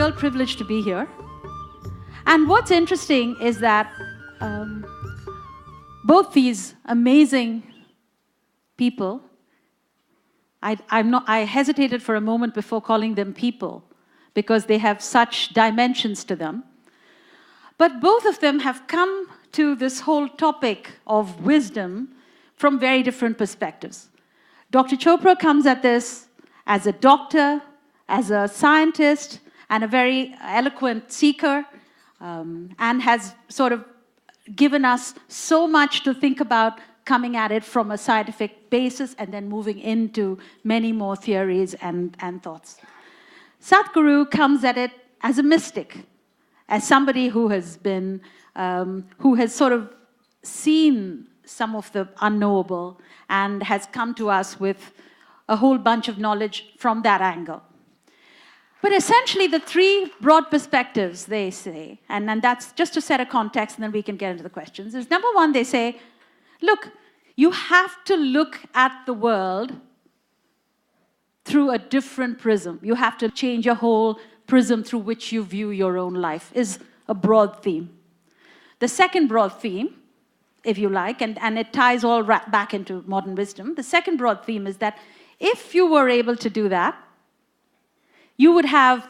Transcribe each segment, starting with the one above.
real privilege to be here. And what's interesting is that both these amazing people, I hesitated for a moment before calling them people because they have such dimensions to them. But both of them have come to this whole topic of wisdom from very different perspectives. Dr. Chopra comes at this as a doctor, as a scientist, and a very eloquent seeker, and has sort of given us so much to think about, coming at it from a scientific basis and then moving into many more theories and thoughts. Sadhguru comes at it as a mystic, as somebody who has been, who has sort of seen some of the unknowable and has come to us with a whole bunch of knowledge from that angle. But essentially, the three broad perspectives, they say, and that's just to set a context and then we can get into the questions, is number one, they say, look, you have to look at the world through a different prism. You have to change your whole prism through which you view your own life, is a broad theme. The second broad theme, if you like, and it ties all back into modern wisdom, the second broad theme is that if you were able to do that, you would have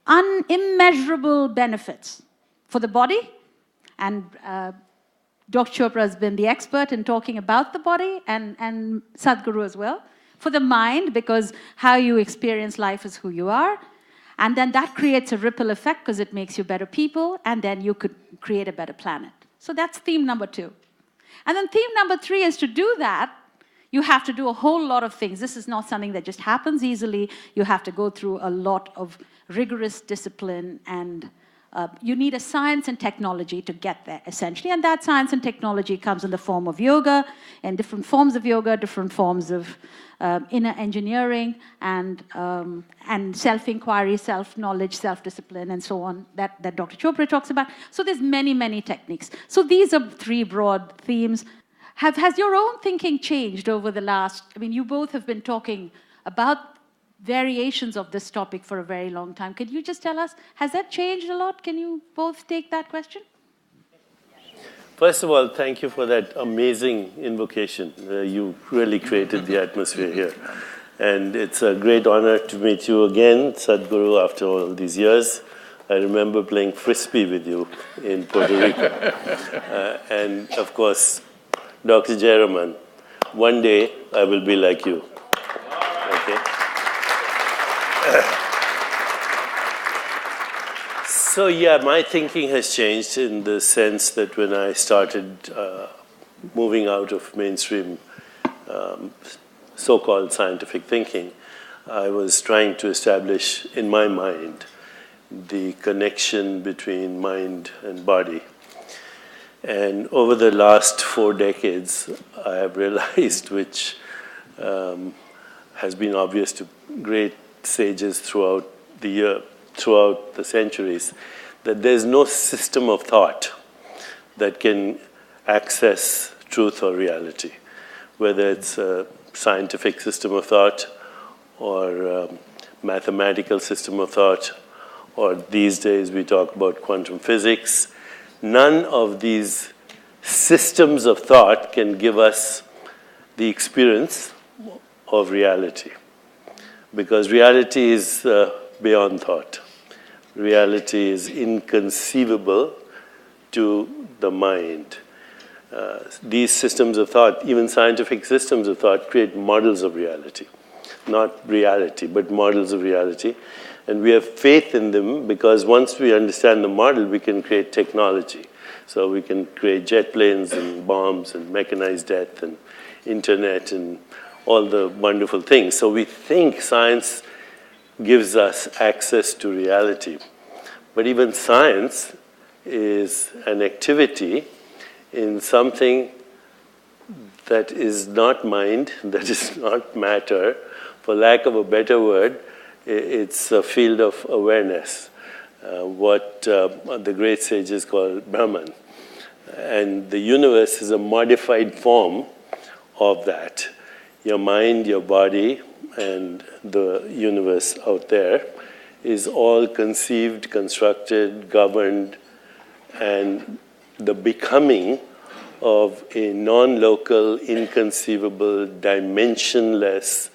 unimmeasurable benefits for the body, and Dr. Chopra has been the expert in talking about the body, and Sadhguru as well, for the mind, because how you experience life is who you are, and then that creates a ripple effect because it makes you better people, and then you could create a better planet. So that's theme number two. And then theme number three is to do that, you have to do a whole lot of things. This is not something that just happens easily. You have to go through a lot of rigorous discipline, and you need a science and technology to get there, essentially. And that science and technology comes in the form of yoga, and different forms of yoga, different forms of inner engineering, and self-inquiry, self-knowledge, self-discipline, and so on, that Dr. Chopra talks about. So there's many, many techniques. So these are three broad themes. Has your own thinking changed over the last, I mean, you both have been talking about variations of this topic for a very long time. Could you just tell us, has that changed a lot? Can you both take that question? First of all, thank you for that amazing invocation. You really created the atmosphere here. And it's a great honor to meet you again, Sadhguru, after all these years. I remember playing Frisbee with you in Puerto Rico. And of course, Dr. Jayaraman, one day I will be like you. Okay? So yeah, my thinking has changed in the sense that when I started moving out of mainstream so-called scientific thinking, I was trying to establish in my mind the connection between mind and body. And over the last 4 decades, I have realized, which has been obvious to great sages throughout the centuries, that there's no system of thought that can access truth or reality, whether it's a scientific system of thought or a mathematical system of thought, or these days we talk about quantum physics. None of these systems of thought can give us the experience of reality, because reality is beyond thought. Reality is inconceivable to the mind. These systems of thought, even scientific systems of thought, create models of reality. Not reality, but models of reality. And we have faith in them because once we understand the model, we can create technology. So we can create jet planes and bombs and mechanized death and internet and all the wonderful things. So we think science gives us access to reality. But even science is an activity in something that is not mind, that is not matter. For lack of a better word, it's a field of awareness, what the great sages call Brahman. And the universe is a modified form of that. Your mind, your body, and the universe out there is all conceived, constructed, governed, and the becoming of a non-local, inconceivable, dimensionless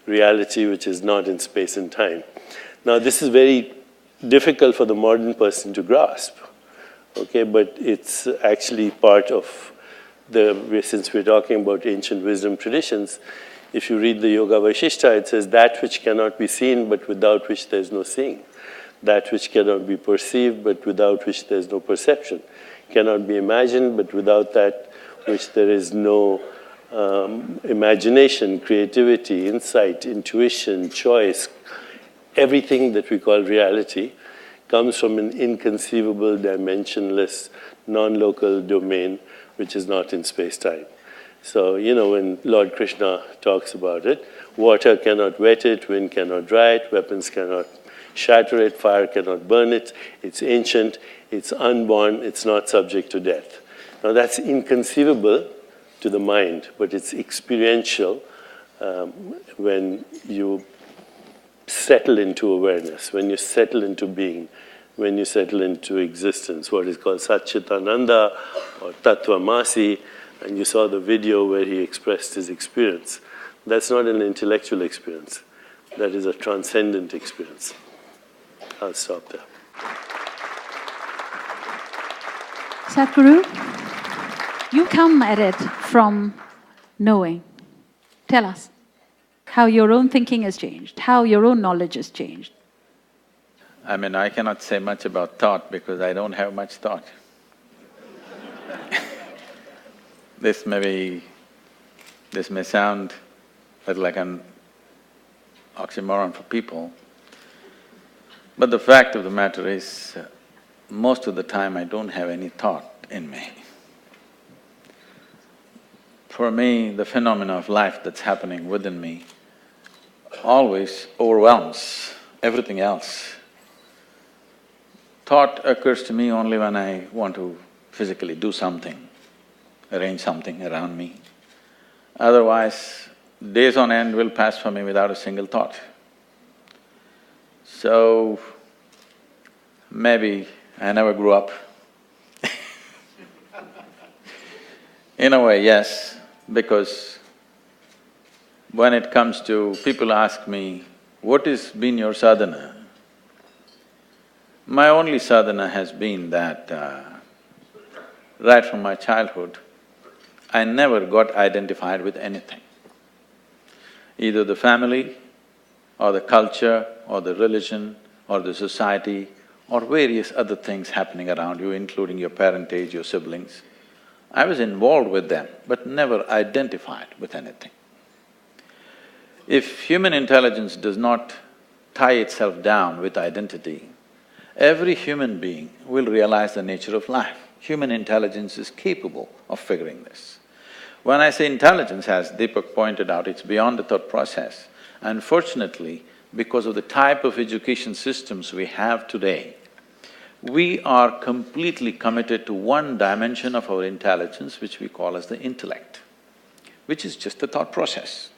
reality which is not in space and time. Now, this is very difficult for the modern person to grasp, okay, but it's actually part of since we're talking about ancient wisdom traditions, if you read the Yoga Vaishishta, it says that which cannot be seen but without which there's no seeing. That which cannot be perceived but without which there's no perception. Cannot be imagined but without that which there is no imagination, creativity, insight, intuition, choice. Everything that we call reality comes from an inconceivable, dimensionless, non-local domain which is not in space-time. So, when Lord Krishna talks about it, water cannot wet it, wind cannot dry it, weapons cannot shatter it, fire cannot burn it, it's ancient, it's unborn, it's not subject to death. Now that's inconceivable to the mind, but it's experiential when you settle into awareness, when you settle into being, when you settle into existence, what is called Satchitananda or Tattvamasi, and you saw the video where he expressed his experience. That's not an intellectual experience. That is a transcendent experience. I'll stop there. Sadhguru, you come at it from knowing. Tell us how your own thinking has changed, how your own knowledge has changed. I mean, I cannot say much about thought because I don't have much thought. This may sound a little like an oxymoron for people, but the fact of the matter is, most of the time I don't have any thought in me. For me, the phenomena of life that's happening within me always overwhelms everything else. Thought occurs to me only when I want to physically do something, arrange something around me. Otherwise, days on end will pass for me without a single thought. So, maybe I never grew up. In a way, yes, because when it comes to… people ask me, what has been your sadhana? My only sadhana has been that right from my childhood, I never got identified with anything. Either the family, or the culture, or the religion, or the society, or various other things happening around you, including your parentage, your siblings. I was involved with them, but never identified with anything. If human intelligence does not tie itself down with identity, every human being will realize the nature of life. Human intelligence is capable of figuring this. When I say intelligence, as Deepak pointed out, it's beyond the thought process. Unfortunately, because of the type of education systems we have today, we are completely committed to one dimension of our intelligence, which we call as the intellect, which is just the thought process.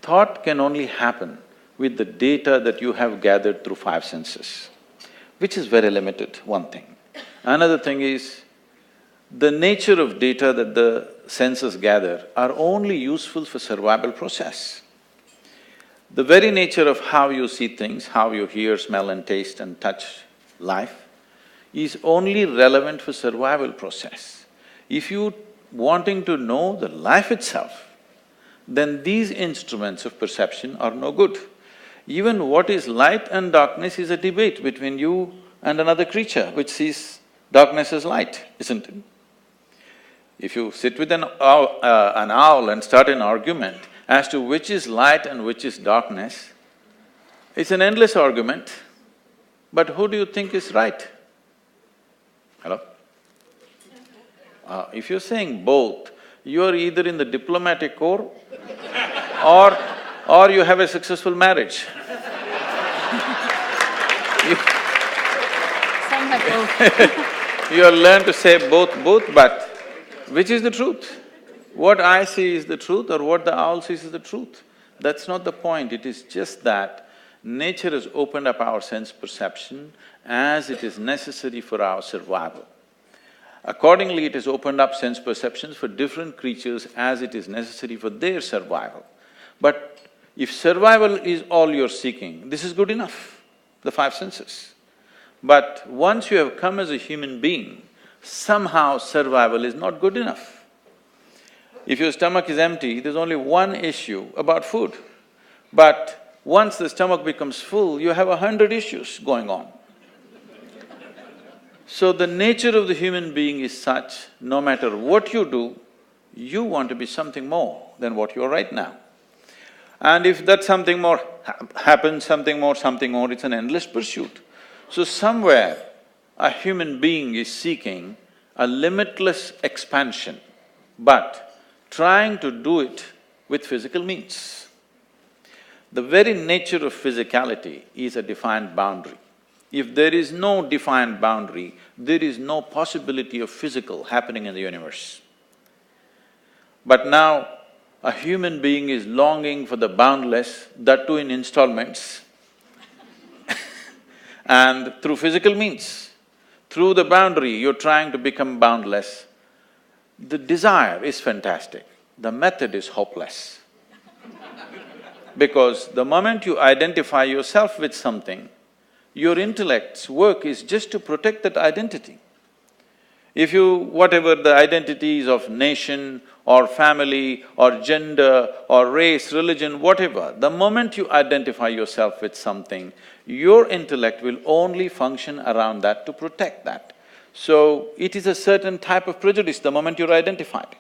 Thought can only happen with the data that you have gathered through five senses, which is very limited, one thing. Another thing is, the nature of data that the senses gather are only useful for survival process. The very nature of how you see things, how you hear, smell and taste and touch life is only relevant for survival process. If you wanting to know the life itself, then these instruments of perception are no good. Even what is light and darkness is a debate between you and another creature which sees darkness as light, isn't it? If you sit with an owl and start an argument as to which is light and which is darkness, it's an endless argument, but who do you think is right? Hello? If you're saying both, you're either in the diplomatic corps or you have a successful marriage. Some have both. You learn to say both, but which is the truth? What I see is the truth or what the owl sees is the truth? That's not the point, it is just that Nature has opened up our sense perception as it is necessary for our survival. Accordingly, it has opened up sense perceptions for different creatures as it is necessary for their survival. But if survival is all you're seeking, this is good enough, the five senses. But once you have come as a human being, somehow survival is not good enough. If your stomach is empty, there's only one issue about food. But once the stomach becomes full, you have 100 issues going on. So the nature of the human being is such, no matter what you do, you want to be something more than what you are right now. And if that something more happens, something more, it's an endless pursuit. So somewhere, a human being is seeking a limitless expansion, but trying to do it with physical means. The very nature of physicality is a defined boundary. If there is no defined boundary, there is no possibility of physical happening in the universe. But now, a human being is longing for the boundless, that too in installments and through physical means. Through the boundary, you're trying to become boundless. The desire is fantastic, the method is hopeless. Because the moment you identify yourself with something, your intellect's work is just to protect that identity. If you… whatever the identities of nation or family or gender or race, religion, whatever, the moment you identify yourself with something, your intellect will only function around that to protect that. So, it is a certain type of prejudice the moment you're identified.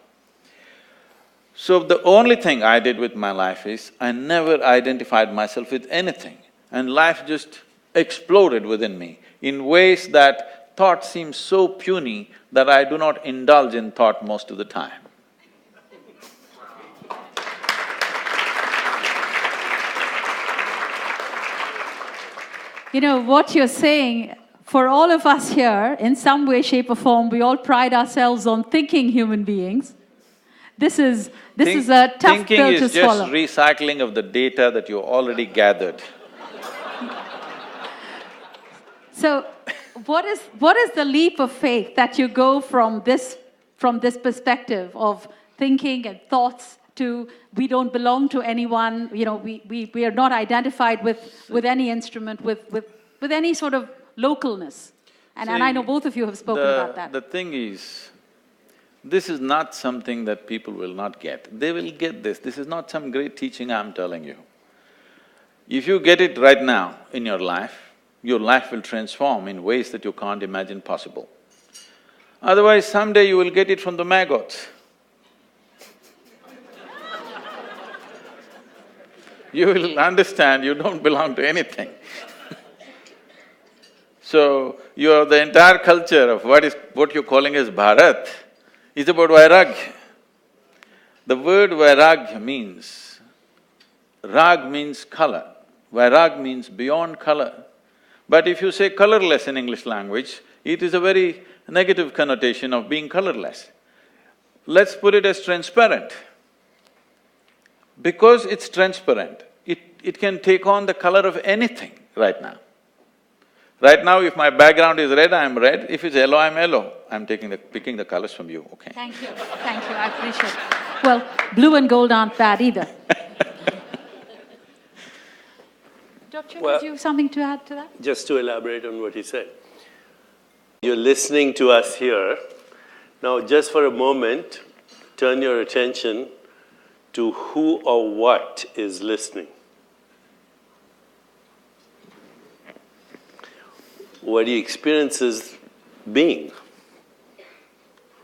So, the only thing I did with my life is, I never identified myself with anything, and life just exploded within me in ways that thought seems so puny that I do not indulge in thought most of the time. You know, what you're saying, for all of us here, in some way, shape or form, we all pride ourselves on thinking human beings. This is a tough pill to swallow. Thinking is just recycling of the data that you already gathered. So, what is the leap of faith that you go from this perspective of thinking and thoughts to we don't belong to anyone, you know, we are not identified with any instrument, with any sort of localness. And I know both of you have spoken about that. The thing is, this is not something that people will not get. They will get this. This is not some great teaching I'm telling you. If you get it right now in your life will transform in ways that you can't imagine possible. Otherwise, someday you will get it from the maggots. You will understand you don't belong to anything. So, the entire culture of what you're calling as Bharat is about Vairagya. The word Vairagya means… Rag means color, Vairag means beyond color. But if you say colorless in English language, it is a very negative connotation of being colorless. Let's put it as transparent. Because it's transparent, it can take on the color of anything right now. Right now, if my background is red, I'm red. If it's yellow, I'm yellow. I'm picking the colors from you, okay? Thank you, I appreciate it. Well, blue and gold aren't bad either. Dr. Well, did you have something to add to that? Just to elaborate on what he said. You're listening to us here. Now, just for a moment, turn your attention to who or what is listening. What he experiences being,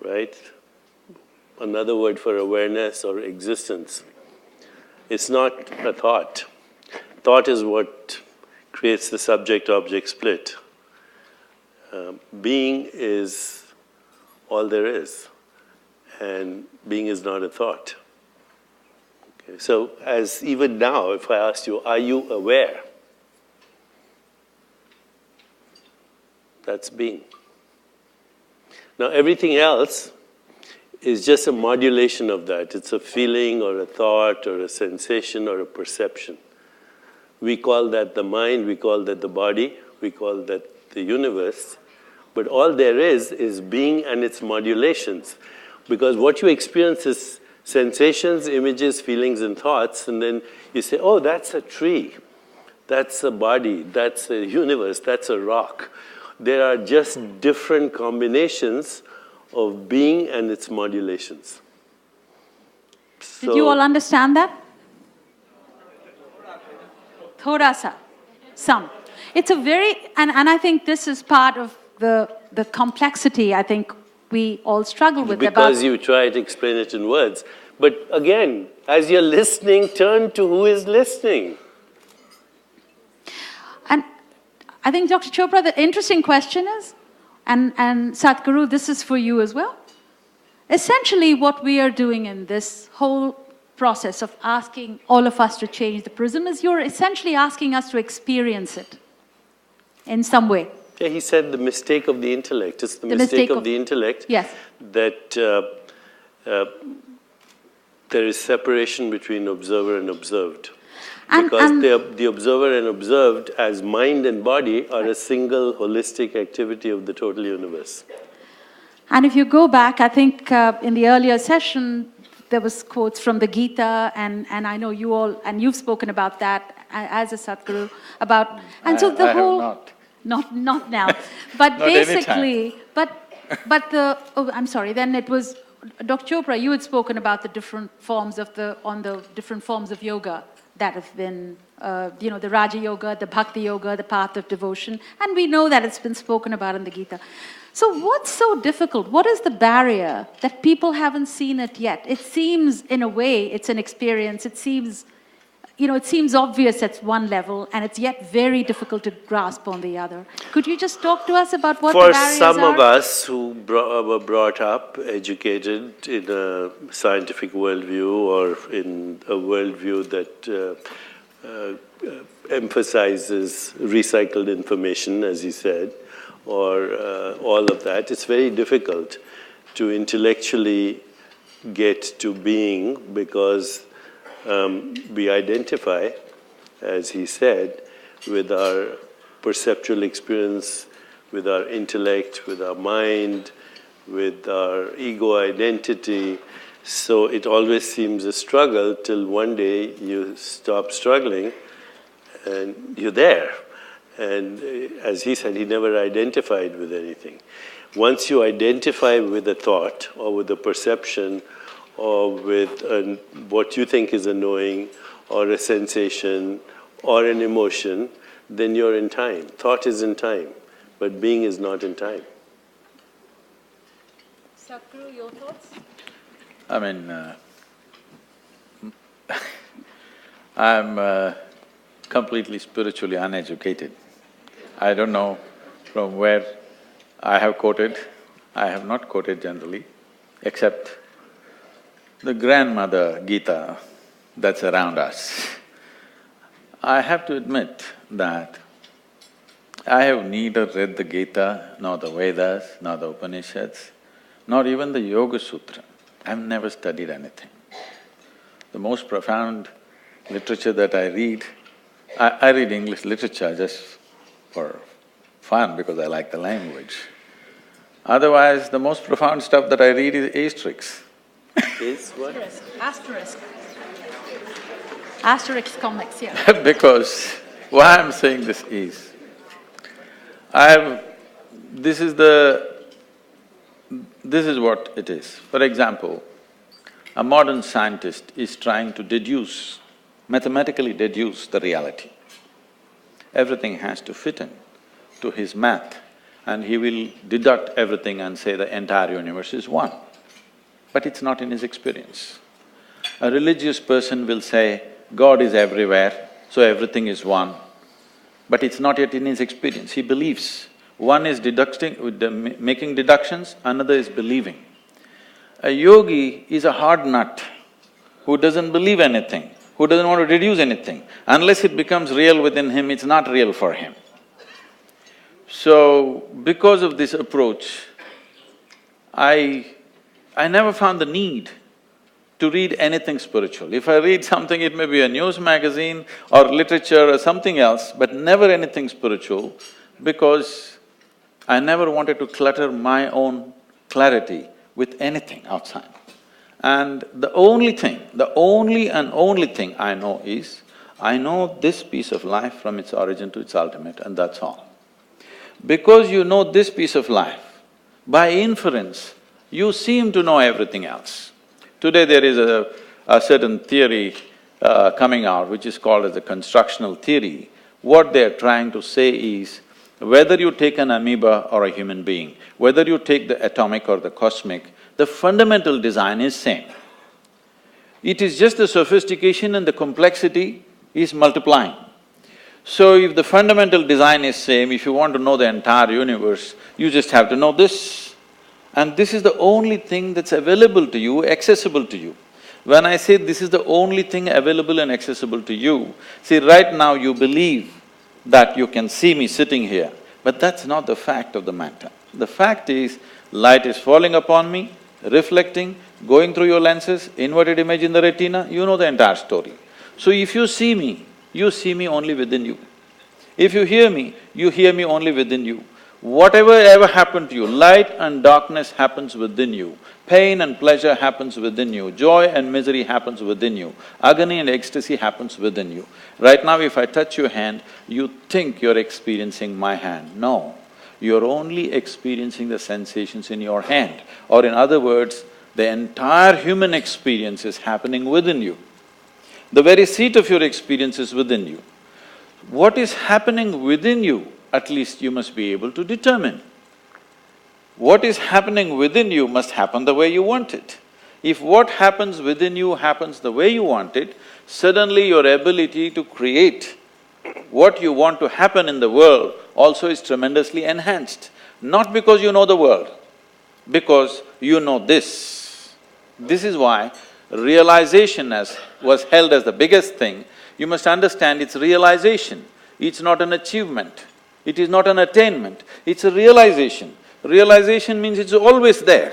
right? Another word for awareness or existence. It's not a thought. Thought is what creates the subject-object split. Being is all there is, and being is not a thought. Okay, so as even now, if I asked you, are you aware? That's being. Now everything else is just a modulation of that. It's a feeling or a thought or a sensation or a perception. We call that the mind, we call that the body, we call that the universe. But all there is being and its modulations. Because what you experience is sensations, images, feelings, and thoughts, and then you say, oh, that's a tree, that's a body, that's a universe, that's a rock. There are just different combinations of being and its modulations. Did you all understand that? Thoda sa, some. It's a very, and I think this is part of the complexity I think we all struggle with. Because you try to explain it in words. But again, as you're listening, turn to who is listening. And I think, Dr. Chopra, the interesting question is, and Sadhguru, this is for you as well. Essentially, what we are doing in this whole process of asking all of us to change the prism is you're essentially asking us to experience it in some way. Yeah, he said the mistake of the intellect. It's the mistake of the intellect, yes, that there is separation between observer and observed. Because the observer and observed as mind and body are a single holistic activity of the total universe. And if you go back, I think in the earlier session, there was quotes from the Gita, and I know you all, and you've spoken about that as a Sadhguru, about, and so the whole... I have not now, but Not basically, but the, oh, I'm sorry, then it was, Dr. Chopra, you had spoken about the different forms of the different forms of yoga that have been, the Raja Yoga, the Bhakti Yoga, the path of devotion, and we know that it's been spoken about in the Gita. So what's so difficult? What is the barrier that people haven't seen it yet? It seems, in a way, it's an experience. It seems, it seems obvious at one level, and it's yet very difficult to grasp on the other. Could you just talk to us about what the barriers are? For some of us who were brought up, educated in a scientific worldview or in a worldview that emphasizes recycled information, as you said, or all of that, it's very difficult to intellectually get to being because we identify, as he said, with our perceptual experience, with our intellect, with our mind, with our ego identity. So it always seems a struggle till one day you stop struggling and you're there. And as he said, he never identified with anything. Once you identify with a thought or with a perception or with what you think is a knowing or a sensation or an emotion, then you're in time. Thought is in time, but being is not in time. Sadhguru, your thoughts? I mean, I'm completely spiritually uneducated. I don't know from where I have quoted. I have not quoted generally, except the grandmother Gita that's around us. I have to admit that I have neither read the Gita, nor the Vedas, nor the Upanishads, nor even the Yoga Sutra. I've never studied anything. The most profound literature that I read, I read English literature just for fun because I like the language. Otherwise, the most profound stuff that I read is asterisks. Is what? Asterisk. Asterisk comics, yeah. Because why I'm saying this is, this is what it is. For example, a modern scientist is trying to mathematically deduce the reality. Everything has to fit in to his math, and he will deduct everything and say the entire universe is one. But it's not in his experience. A religious person will say, God is everywhere, so everything is one. But it's not yet in his experience. He believes. One is making deductions, another is believing. A yogi is a hard nut who doesn't believe anything, who doesn't want to deduce anything. Unless it becomes real within him, it's not real for him. So, because of this approach, I never found the need to read anything spiritual. If I read something, it may be a news magazine or literature or something else, but never anything spiritual, because I never wanted to clutter my own clarity with anything outside. And the only thing, the only and only thing I know is, I know this piece of life from its origin to its ultimate, and that's all. Because you know this piece of life, by inference, you seem to know everything else. Today there is a certain theory coming out which is called as the constructional theory. What they're trying to say is, whether you take an amoeba or a human being, whether you take the atomic or the cosmic, the fundamental design is same. It is just the sophistication and the complexity is multiplying. So if the fundamental design is same, if you want to know the entire universe, you just have to know this. And this is the only thing that's available to you, accessible to you. When I say this is the only thing available and accessible to you, see, right now you believe that you can see me sitting here, but that's not the fact of the matter. The fact is, light is falling upon me, reflecting, going through your lenses, inverted image in the retina, you know the entire story. So if you see me only within you. If you hear me only within you. Whatever ever happened to you, light and darkness happens within you, pain and pleasure happens within you, joy and misery happens within you, agony and ecstasy happens within you. Right now if I touch your hand, you think you're experiencing my hand. No, you're only experiencing the sensations in your hand. Or in other words, the entire human experience is happening within you. The very seat of your experience is within you. What is happening within you, at least you must be able to determine. What is happening within you must happen the way you want it. If what happens within you happens the way you want it, suddenly your ability to create what you want to happen in the world also is tremendously enhanced. Not because you know the world, because you know this. This is why realization was held as the biggest thing. You must understand it's realization, it's not an achievement, it is not an attainment, it's a realization. Realization means it's always there.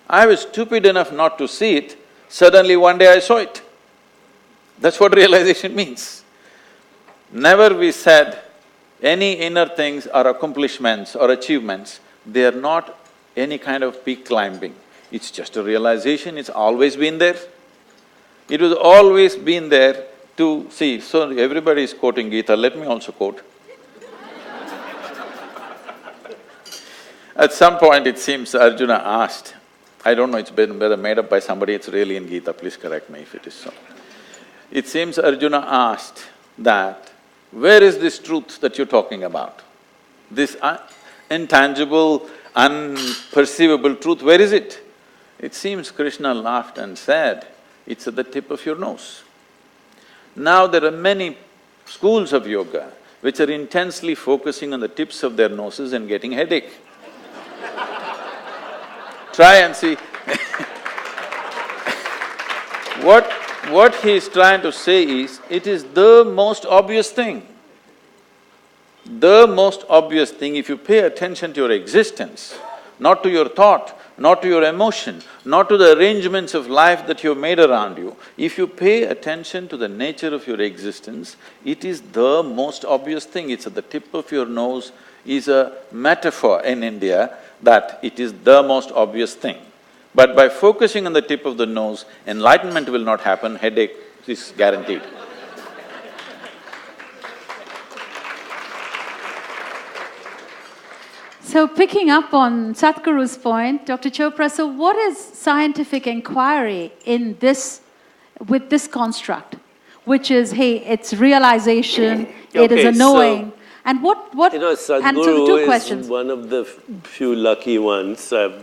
I was stupid enough not to see it, suddenly one day I saw it. That's what realization means. Never we said any inner things or accomplishments or achievements, they are not any kind of peak climbing. It's just a realization, it's always been there. It was always been there to see. So everybody is quoting Gita, let me also quote. At some point it seems Arjuna asked, I don't know, it's been whether made up by somebody, it's really in Gita, please correct me if it is so. It seems Arjuna asked that, where is this truth that you're talking about? This intangible, unperceivable truth, where is it? It seems Krishna laughed and said, it's at the tip of your nose. Now there are many schools of yoga which are intensely focusing on the tips of their noses and getting headache. Try and see. What he is trying to say is, it is the most obvious thing. The most obvious thing, if you pay attention to your existence, not to your thought, not to your emotion, not to the arrangements of life that you've made around you, if you pay attention to the nature of your existence, it is the most obvious thing. It's at the tip of your nose is a metaphor in India that it is the most obvious thing. But by focusing on the tip of the nose, enlightenment will not happen, headache is guaranteed. So picking up on Sadhguru's point, Dr. Chopra, so what is scientific inquiry in this, with this construct? Which is, hey, it's realization, it is a knowing, and what… You know, Sadhguru is one of the few lucky ones. I've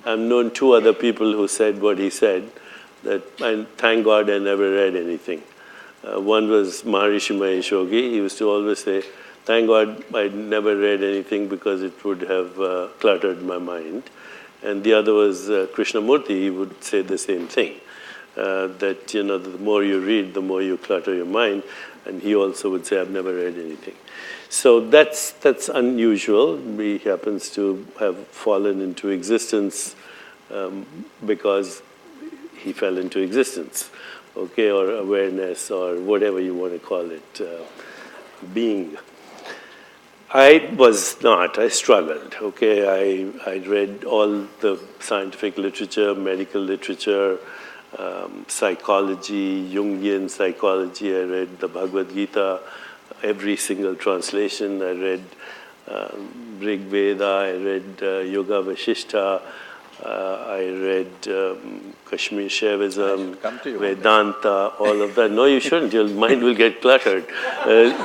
known two other people who said what he said, that I thank God I never read anything. One was Maharishi Mahesh Yogi. He used to always say, thank God I never read anything because it would have cluttered my mind. And the other was Krishnamurti. He would say the same thing, that, you know, the more you read, the more you clutter your mind. And he also would say, I've never read anything. So that's unusual. He happens to have fallen into existence because he fell into existence, okay, or awareness, or whatever you want to call it, being. I was not, I struggled, okay. I read all the scientific literature, medical literature, psychology, Jungian psychology. I read the Bhagavad Gita, every single translation. I read Rig Veda, I read Yoga Vasishtha, I read Kashmir Shaivism, Vedanta, all of that. No, you shouldn't. Your mind will get cluttered.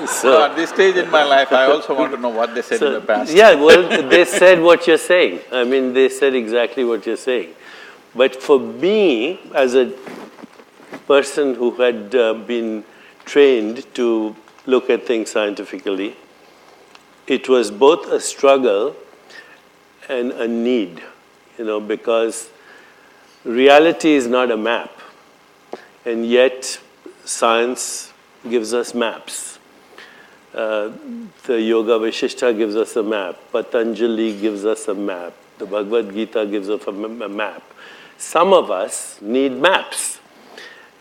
So at this stage in my life, I also want to know what they said in the past. Yeah, well, they said what you're saying. I mean, they said exactly what you're saying. But for me, as a person who had been trained to look at things scientifically, it was both a struggle and a need, because reality is not a map, and yet science gives us maps. The Yoga Vasishtha gives us a map, Patanjali gives us a map, the Bhagavad Gita gives us a map. Some of us need maps.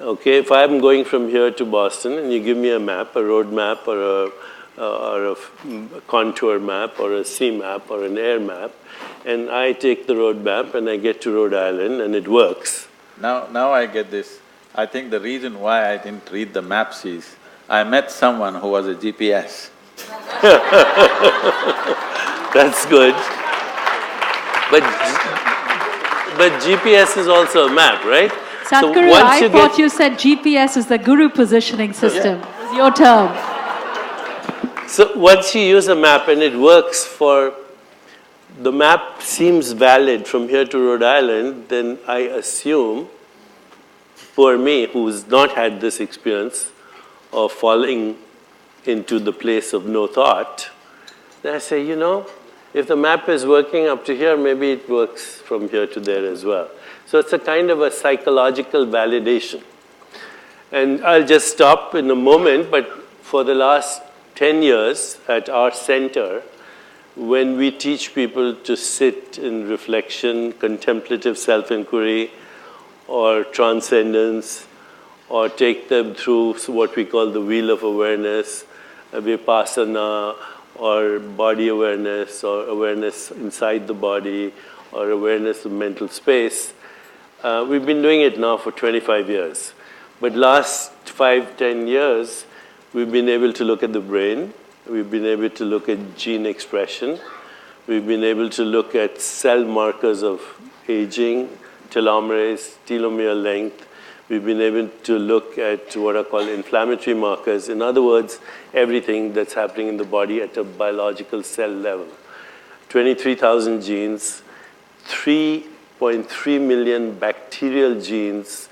Okay, if I'm going from here to Boston and you give me a map, a road map, or a contour map, or a sea map, or an air map, and I take the road map and I get to Rhode Island and it works. Now I get this. I think the reason why I didn't read the maps is, I met someone who was a GPS. That's good. But GPS is also a map, right? Sadhguru, I thought you said GPS is the guru positioning system. Yeah. It's your term. So once you use a map and it works for… the map seems valid from here to Rhode Island, then I assume, poor me, who's not had this experience of falling into the place of no thought, then I say, if the map is working up to here, maybe it works from here to there as well. So it's a kind of a psychological validation. And I'll just stop in a moment, but for the last 10 years at our center, when we teach people to sit in reflection, contemplative self-inquiry, or transcendence, or take them through what we call the wheel of awareness, vipassana, or body awareness, or awareness inside the body, or awareness of mental space. We've been doing it now for 25 years. But last 5–10 years, we've been able to look at the brain, we've been able to look at gene expression, we've been able to look at cell markers of aging, telomerase, telomere length. We've been able to look at what are called inflammatory markers. In other words, everything that's happening in the body at a biological cell level. 23,000 genes, 3.3 million bacterial genes.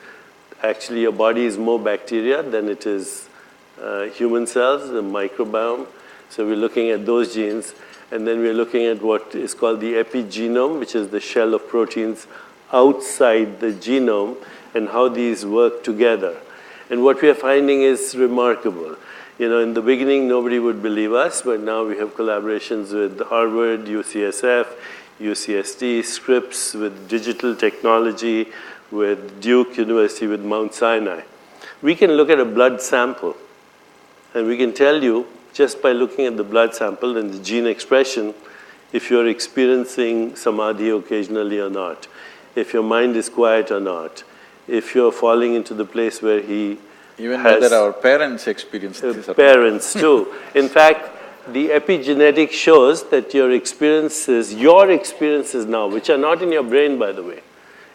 Actually, your body is more bacteria than it is human cells, the microbiome. So we're looking at those genes. And then we're looking at what is called the epigenome, which is the shell of proteins outside the genome, and how these work together. And what we are finding is remarkable. In the beginning, nobody would believe us, but now we have collaborations with Harvard, UCSF, UCSD, Scripps, with digital technology, with Duke University, with Mount Sinai. We can look at a blood sample, and we can tell you, just by looking at the blood sample and the gene expression, if you're experiencing samadhi occasionally or not, if your mind is quiet or not, if you're falling into the place where he even whether our parents experience this. Parents too. In fact, the epigenetic shows that your experiences now, which are not in your brain, by the way.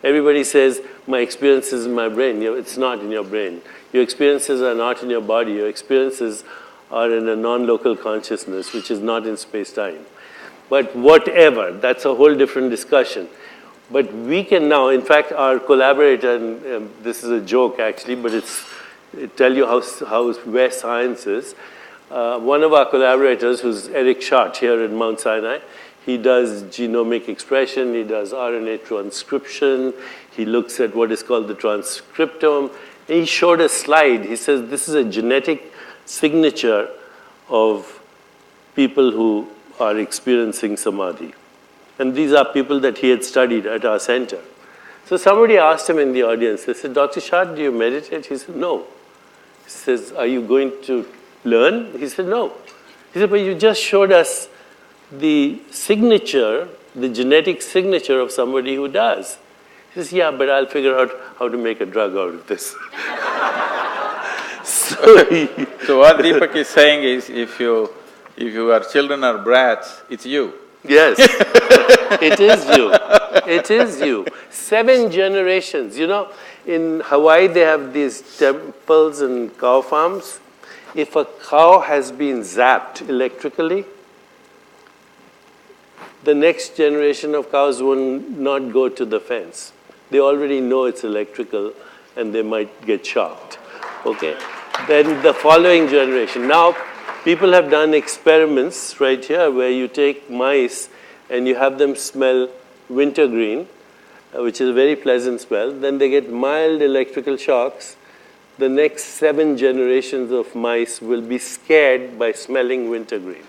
Everybody says, my experience is in my brain. It's not in your brain. Your experiences are not in your body. Your experiences are in a non-local consciousness, which is not in space-time. But whatever, that's a whole different discussion. But we can now, in fact, our collaborator, and this is a joke actually, but it tell you where science is. One of our collaborators, who's Eric Schott here in Mount Sinai, he does genomic expression, he does RNA transcription, he looks at what is called the transcriptome. He showed a slide. He says this is a genetic signature of people who are experiencing samadhi. And these are people that he had studied at our center. So somebody asked him in the audience, they said, Dr. Shah, do you meditate? He said, no. He says, are you going to learn? He said, no. He said, but you just showed us the signature, the genetic signature of somebody who does. He says, yeah, but I'll figure out how to make a drug out of this. So what Deepak is saying is, if your children are brats, it's you. Yes, it is you. It is you. 7 generations. You know, in Hawaii they have these temples and cow farms. If a cow has been zapped electrically, the next generation of cows will not go to the fence. They already know it's electrical and they might get shocked. Okay? Then the following generation. Now, people have done experiments right here where you take mice and you have them smell wintergreen, which is a very pleasant smell. Then they get mild electrical shocks. The next 7 generations of mice will be scared by smelling wintergreen.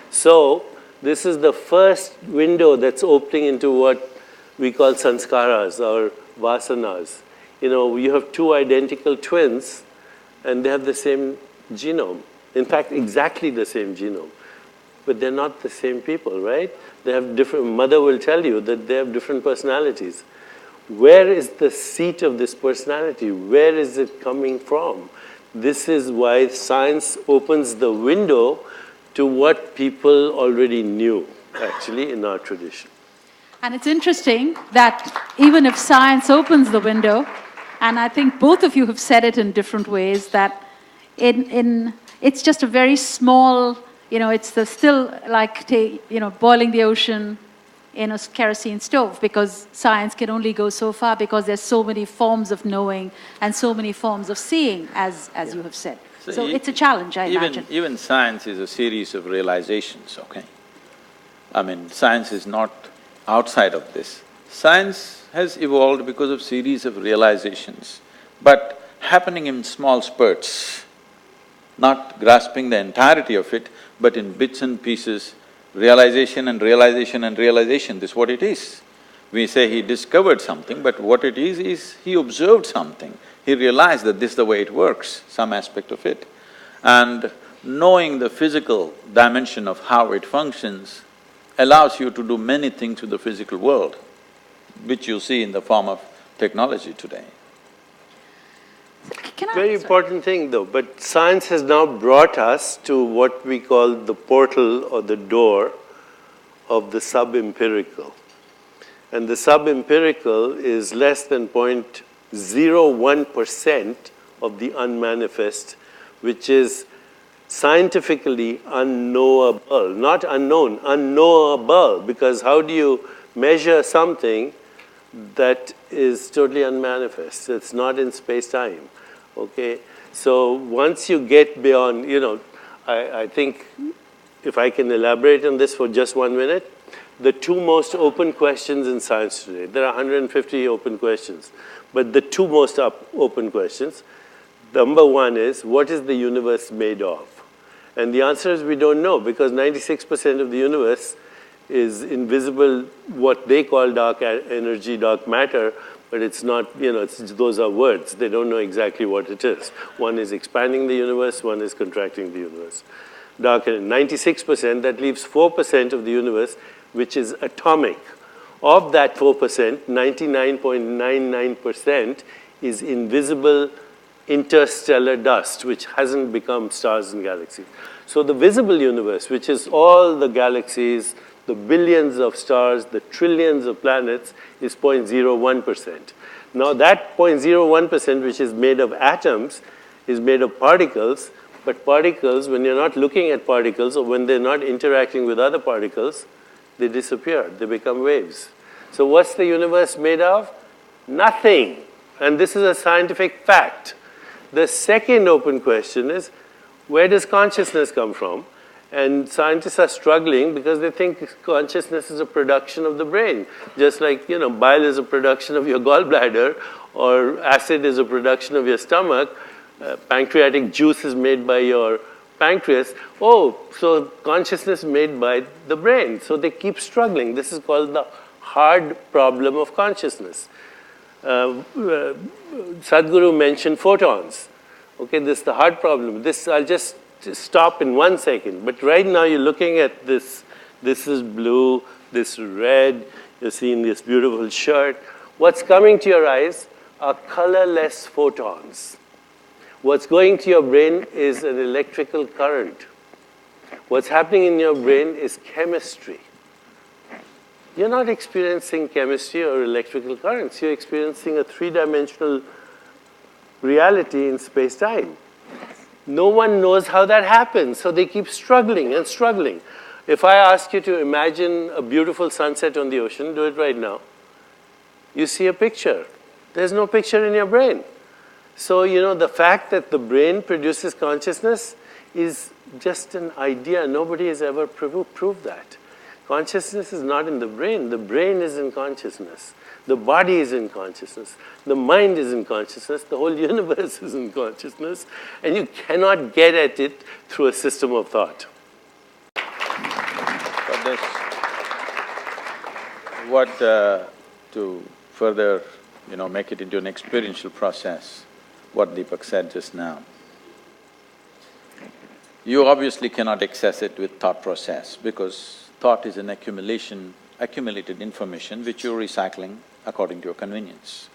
So, this is the first window that's opening into what we call sanskaras or vasanas. You know, you have 2 identical twins and they have the same genome. In fact, exactly the same genome. But they're not the same people, right? They have different, mother will tell you that they have different personalities. Where is the seat of this personality? Where is it coming from? This is why science opens the window to what people already knew, actually, in our tradition. And it's interesting that even if science opens the window, and I think both of you have said it in different ways, that it's just a very small, you know, it's still like, boiling the ocean in a kerosene stove, because science can only go so far because there's so many forms of knowing and so many forms of seeing, as you have said. So it's a challenge, I imagine. Even science is a series of realizations, okay? I mean, science is not outside of this. Science has evolved because of series of realizations, but happening in small spurts, not grasping the entirety of it, but in bits and pieces, realization and realization and realization, this is what it is. We say he discovered something, but what it is he observed something. He realized that this is the way it works, some aspect of it. And knowing the physical dimension of how it functions allows you to do many things with the physical world, which you see in the form of technology today. Very important thing though, but science has now brought us to what we call the portal or the door of the sub-empirical. And the sub-empirical is less than 0.01% of the unmanifest, which is scientifically unknowable, not unknown, unknowable, because how do you measure something that is totally unmanifest? It's not in space-time, okay? So once you get beyond, I think if I can elaborate on this for just 1 minute, the 2 most open questions in science today, there are 150 open questions, but the 2 most open questions, number 1 is, what is the universe made of? And the answer is we don't know, because 96% of the universe is invisible, what they call dark energy, dark matter, but it's not, those are words. They don't know exactly what it is. One is expanding the universe, one is contracting the universe. Dark energy, 96%, that leaves 4% of the universe, which is atomic. Of that 4%, 99.99% is invisible interstellar dust, which hasn't become stars and galaxies. So the visible universe, which is all the galaxies, the billions of stars, the trillions of planets, is 0.01%. Now that 0.01%, which is made of atoms, is made of particles, but particles, when you're not looking at particles or when they're not interacting with other particles, they disappear, they become waves. So what's the universe made of? Nothing. And this is a scientific fact. The second open question is, where does consciousness come from? And scientists are struggling because they think consciousness is a production of the brain. Just like, bile is a production of your gallbladder, or acid is a production of your stomach, pancreatic juice is made by your pancreas. Oh, so consciousness made by the brain. So they keep struggling. This is called the hard problem of consciousness. Sadhguru mentioned photons. Okay, this is the hard problem. This, I'll just stop in 1 second. But right now you're looking at this. This is blue, this is red. You're seeing this beautiful shirt. What's coming to your eyes are colorless photons. What's going to your brain is an electrical current. What's happening in your brain is chemistry. You're not experiencing chemistry or electrical currents. You're experiencing a three-dimensional reality in space-time. No one knows how that happens, so they keep struggling and struggling. If I ask you to imagine a beautiful sunset on the ocean, do it right now. You see a picture. There's no picture in your brain. So, you know, the fact that the brain produces consciousness is just an idea. Nobody has ever proved that. Consciousness is not in the brain. The brain is in consciousness. The body is in consciousness. The mind is in consciousness. The whole universe is in consciousness. And you cannot get at it through a system of thought. For this, to further, make it into an experiential process, what Deepak said just now. You obviously cannot access it with thought process because thought is an accumulated information which you're recycling according to your convenience.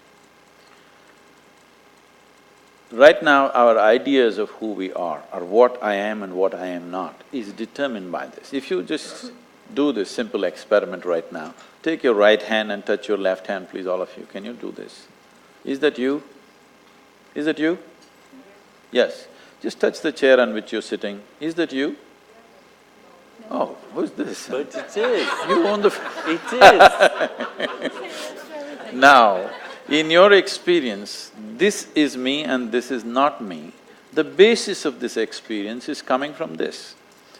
Right now, our ideas of who we are, or what I am and what I am not, is determined by this. If you just do this simple experiment right now, take your right hand and touch your left hand, please, all of you. Can you do this? Is that you? Is that you? Yes. Just touch the chair on which you're sitting. Is that you? Oh, who's this? But it is. You own the… It is. Now, in your experience, this is me and this is not me. The basis of this experience is coming from this.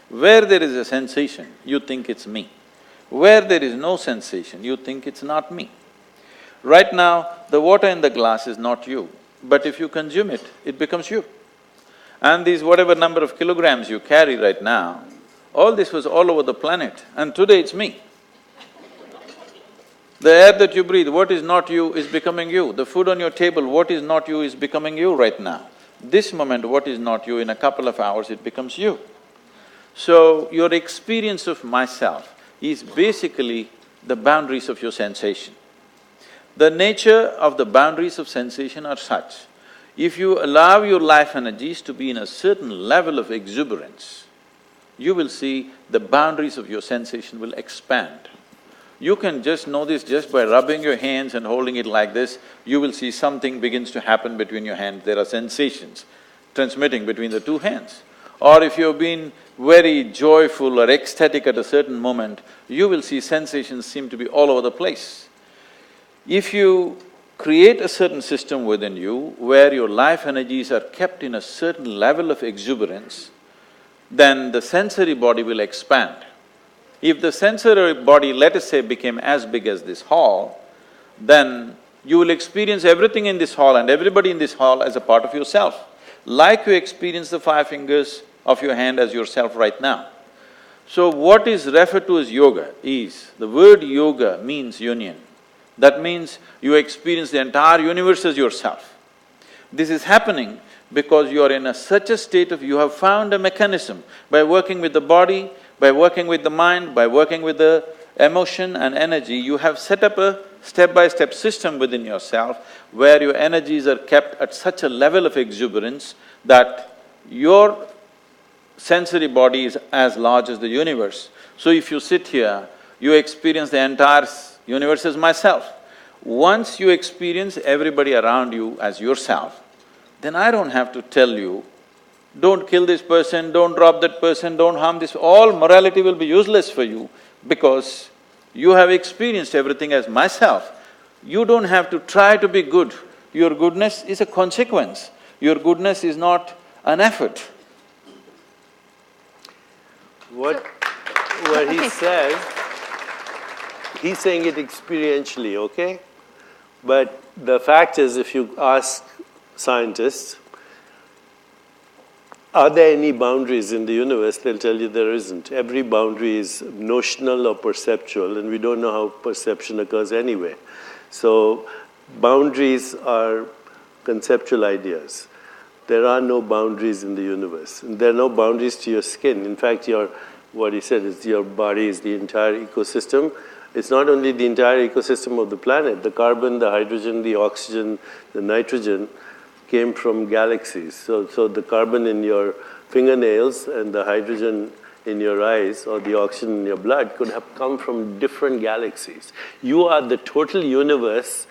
Where there is a sensation, you think it's me. Where there is no sensation, you think it's not me. Right now, the water in the glass is not you, but if you consume it, it becomes you. And these whatever number of kilograms you carry right now, all this was all over the planet, and today it's me. The air that you breathe, what is not you is becoming you. The food on your table, what is not you is becoming you right now. This moment, what is not you, in a couple of hours it becomes you. So, your experience of myself is basically the boundaries of your sensation. The nature of the boundaries of sensation are such, if you allow your life energies to be in a certain level of exuberance, you will see the boundaries of your sensation will expand. You can just know this just by rubbing your hands and holding it like this, you will see something begins to happen between your hands. There are sensations transmitting between the two hands. Or if you've been very joyful or ecstatic at a certain moment, you will see sensations seem to be all over the place. If you create a certain system within you where your life energies are kept in a certain level of exuberance, then the sensory body will expand. If the sensory body, let us say, became as big as this hall, then you will experience everything in this hall and everybody in this hall as a part of yourself, like you experience the 5 fingers of your hand as yourself right now. So what is referred to as yoga is, the word yoga means union. That means you experience the entire universe as yourself. This is happening because you are in such a state of… you have found a mechanism by working with the body, by working with the mind, by working with the emotion and energy, you have set up a step-by-step system within yourself where your energies are kept at such a level of exuberance that your sensory body is as large as the universe. So if you sit here, you experience the entire universe as myself. Once you experience everybody around you as yourself, then I don't have to tell you, don't kill this person, don't rob that person, don't harm this… all morality will be useless for you because you have experienced everything as myself. You don't have to try to be good. Your goodness is a consequence. Your goodness is not an effort. What he says, he's saying it experientially, okay? But the fact is, if you ask scientists, are there any boundaries in the universe? They'll tell you there isn't. Every boundary is notional or perceptual, and we don't know how perception occurs anyway. So boundaries are conceptual ideas. There are no boundaries in the universe. And there are no boundaries to your skin. In fact, what he said is your body is the entire ecosystem. It's not only the entire ecosystem of the planet. The carbon, the hydrogen, the oxygen, the nitrogen came from galaxies. So the carbon in your fingernails and the hydrogen in your eyes or the oxygen in your blood could have come from different galaxies. You are the total universe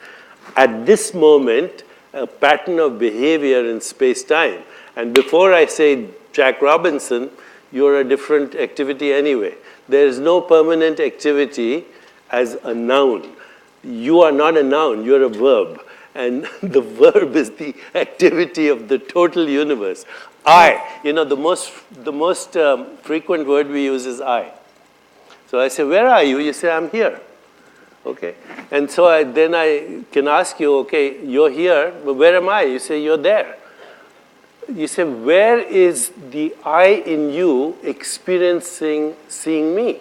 at this moment, a pattern of behavior in space-time. And before I say Jack Robinson, you're a different activity anyway. There is no permanent activity as a noun. You are not a noun, you're a verb. And the verb is the activity of the total universe. I, the most frequent word we use is I. So I say, where are you? You say, I'm here. Okay. And so then I can ask you, okay, you're here, but where am I? You say, you're there. You say, where is the I in you experiencing seeing me?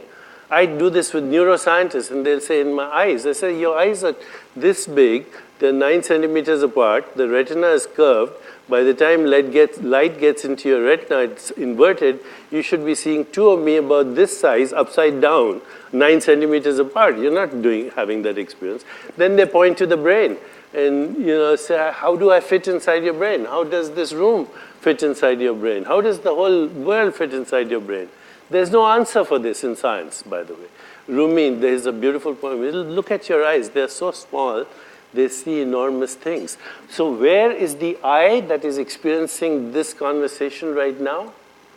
I do this with neuroscientists, and they'll say, in my eyes. I say, your eyes are this big, they're 9 centimeters apart, the retina is curved. By the time light gets into your retina, it's inverted, you should be seeing two of me about this size, upside down, 9 centimeters apart. You're not having that experience. Then they point to the brain and say, how do I fit inside your brain? How does this room fit inside your brain? How does the whole world fit inside your brain? There's no answer for this in science, by the way. Rumi, there's a beautiful poem. Look at your eyes. They're so small, they see enormous things. So where is the I that is experiencing this conversation right now?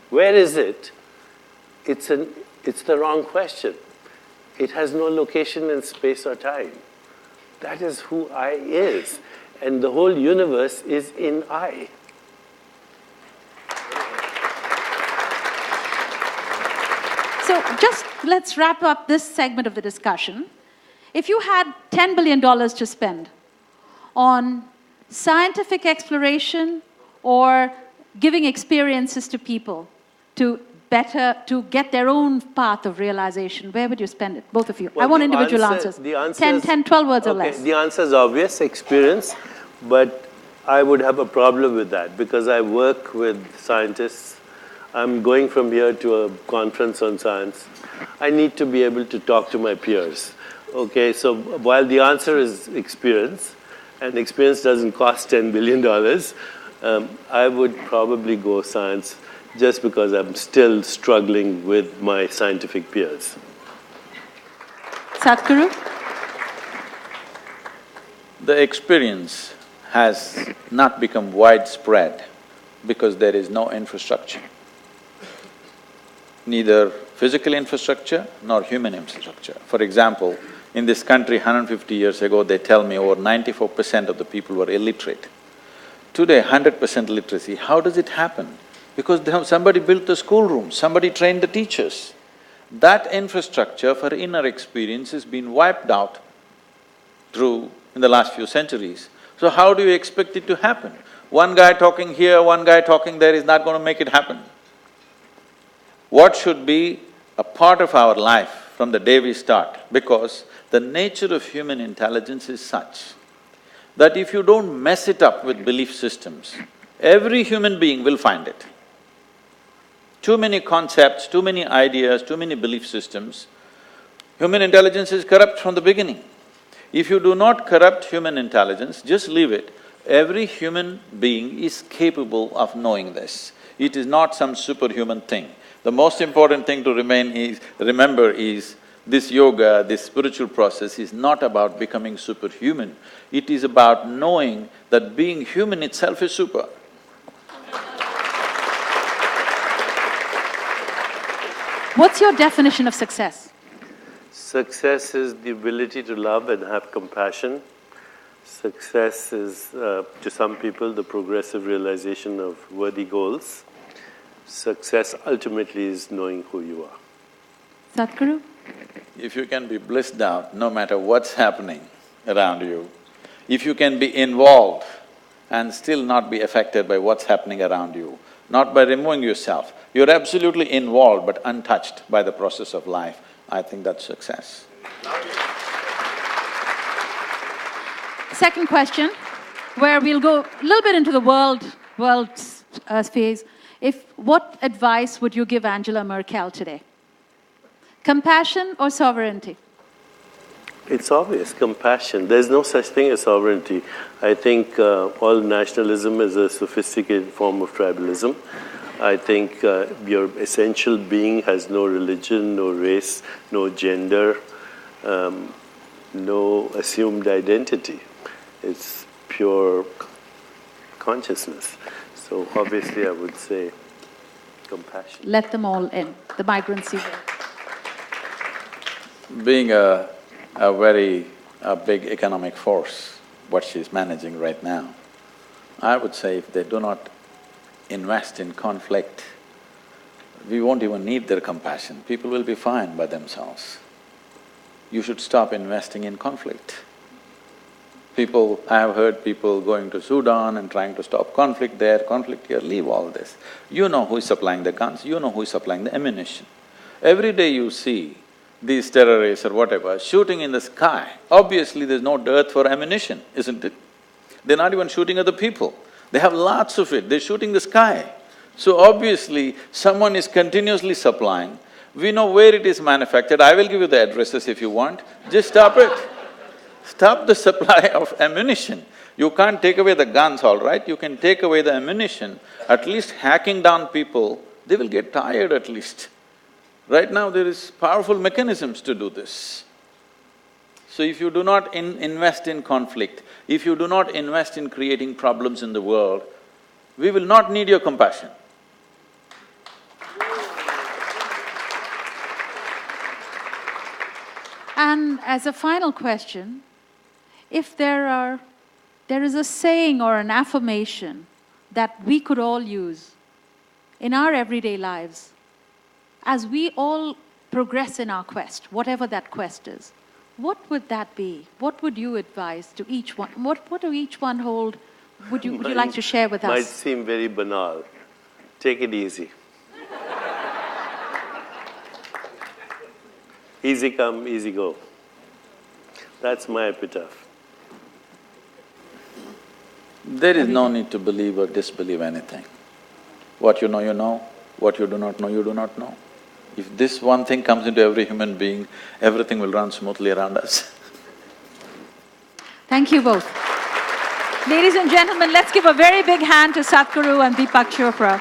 Where is it? It's the wrong question. It has no location in space or time. That is who I is. And the whole universe is in I. So just let's wrap up this segment of the discussion. If you had $10 billion to spend on scientific exploration or giving experiences to people to get their own path of realization, where would you spend it? Both of you. Well, I want individual answers. 10, 12 words or less. The answer is obvious, experience, but I would have a problem with that because I work with scientists. I'm going from here to a conference on science. I need to be able to talk to my peers. Okay, so while the answer is experience, and experience doesn't cost $10 billion, I would probably go science just because I'm still struggling with my scientific peers. Sadhguru? The experience has not become widespread because there is no infrastructure. Neither physical infrastructure nor human infrastructure. For example, in this country 150 years ago, they tell me over 94% of the people were illiterate. Today, 100% literacy. How does it happen? Because somebody built the schoolroom, somebody trained the teachers. That infrastructure for inner experience has been wiped out in the last few centuries. So how do you expect it to happen? One guy talking here, one guy talking there is not going to make it happen. What should be a part of our life from the day we start? Because the nature of human intelligence is such that if you don't mess it up with belief systems, every human being will find it. Too many concepts, too many ideas, too many belief systems. Human intelligence is corrupt from the beginning. If you do not corrupt human intelligence, just leave it. Every human being is capable of knowing this. It is not some superhuman thing. The most important thing to remember is this yoga, this spiritual process is not about becoming superhuman. It is about knowing that being human itself is super. What's your definition of success? Success is the ability to love and have compassion. Success is, to some people, the progressive realization of worthy goals. Success ultimately is knowing who you are. Sadhguru? If you can be blissed out no matter what's happening around you, if you can be involved and still not be affected by what's happening around you, not by removing yourself, you're absolutely involved but untouched by the process of life, I think that's success. second question, where we'll go a little bit into the world phase. What advice would you give Angela Merkel today? Compassion or sovereignty? It's obvious, compassion. There's no such thing as sovereignty. I think all nationalism is a sophisticated form of tribalism. I think your essential being has no religion, no race, no gender, no assumed identity. It's pure consciousness. So obviously I would say compassion. Let them all in, the migrants even. Being a very big economic force, what she's managing right now, I would say if they do not invest in conflict, we won't even need their compassion. People will be fine by themselves. You should stop investing in conflict. I have heard people going to Sudan and trying to stop conflict there, conflict here, leave all this. You know who is supplying the guns, you know who is supplying the ammunition. Every day you see these terrorists or whatever shooting in the sky, obviously there's no dearth for ammunition, isn't it? They're not even shooting at the people. They have lots of it, they're shooting the sky. So obviously, someone is continuously supplying. We know where it is manufactured. I will give you the addresses if you want. Just stop it. Stop the supply of ammunition. You can't take away the guns, all right? You can take away the ammunition. At least hacking down people, they will get tired at least. Right now, there is powerful mechanisms to do this. So if you do not invest in conflict, if you do not invest in creating problems in the world, we will not need your compassion. And as a final question, if there is a saying or an affirmation that we could all use in our everyday lives, as we all progress in our quest, whatever that quest is, what would that be? What would you advise to each one? What do each one hold? Would you like to share with us? Might seem very banal. Take it easy. Easy come, easy go. That's my epitaph. There is no need to believe or disbelieve anything. What you know, you know. What you do not know, you do not know. If this one thing comes into every human being, everything will run smoothly around us. Thank you both. Ladies and gentlemen, let's give a very big hand to Sadhguru and Deepak Chopra.